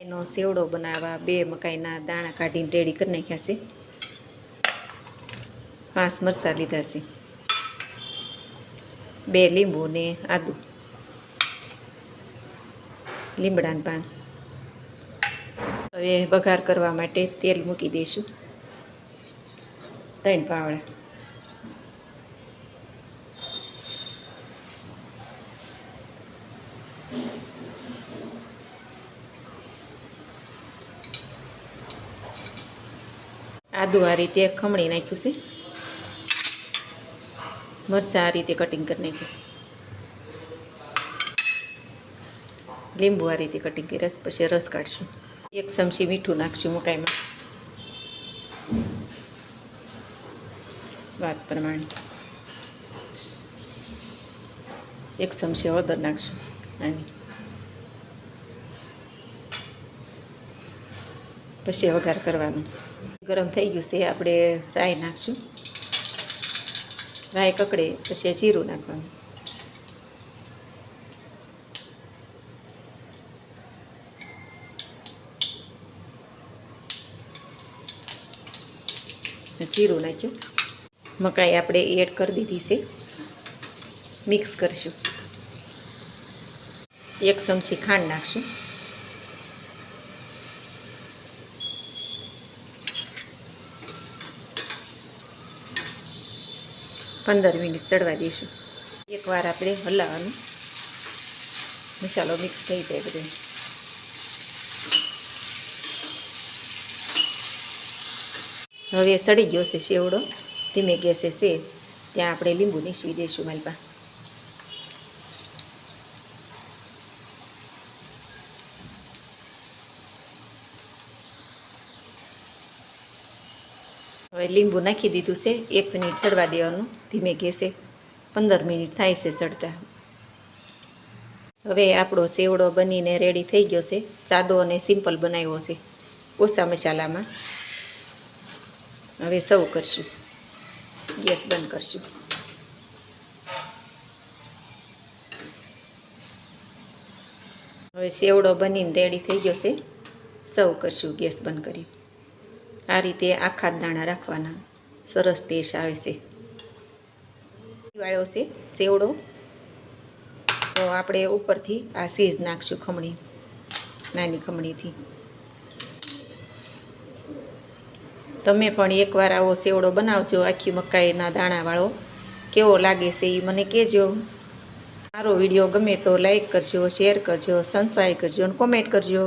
એનો સેવડો બનાવવા 2 મકાઈના દાણા કાઢીને રેડી કરી નાખ્યા છે. 5 મરચાં લીધા છે, 2 લીંબુ ને આદુ, લીમડાના પાન. હવે વઘાર કરવા માટે તેલ મૂકી દઈશું. 3 પાવડા. આદુ આ રીતે ખમણી નાખ્યું છે. મરચાં આ રીતે કટિંગ કરી નાખ્યું છે. લીંબુ આ રીતે કટિંગ કરી પછી રસ કાઢશું. 1 ચમચી મીઠું નાખશું મકાઈમાં, સ્વાદ પ્રમાણે. 1 ચમચી હળદર નાખશું. પછી વઘાર કરવાનું. ગરમ થઈ ગયું છે, આપણે રાઈ નાખશું. રાઈ કકડે પછી જીરું નાખવાનું. જીરું નાખ્યું. મકાઈ આપણે એડ કરી દીધી છે. મિક્સ કરીશું. 1 ચમચી ખાંડ નાખશું. પંદર મિનિટ ચડવા દઈશું. એકવાર આપણે હલાવવાનું, મસાલો મિક્સ થઈ જાય બધો. હવે સડી ગયો છે સેવડો. ધીમે ગેસે છે ત્યાં આપણે લીંબુ નીસવી દઈશું માલપા. હવે લીંબુ નાખી દીધું છે. 1 મિનિટ ચડવા દેવાનું ધીમે ગેસે. 15 મિનિટ થાય છે ચડતા. હવે આપણો સેવડો બનીને રેડી થઈ ગયો છે. સાદો અને સિમ્પલ બનાવ્યો છે ઓછા મસાલામાં. હવે સર્વ કરશું. ગેસ બંધ કરશું. હવે સેવડો બનીને રેડી થઈ ગયો છે. સર્વ કરશું ગેસ બંધ કરી. આ રીતે આખા દાણા રાખવાના, સરસ ટેસ્ટ આવે છે. વાળો છે સેવડો, તો આપણે ઉપરથી આ ચીઝ નાખશું ખમણી, નાની ખમણીથી. તમે પણ એકવાર આવો સેવડો બનાવજો, આખી મકાઈના દાણાવાળો. કેવો લાગે છે એ મને કહેજો. મારો વિડીયો ગમે તો લાઈક કરજો, શેર કરજો, સબસ્ક્રાઈબ કરજો અને કોમેન્ટ કરજો.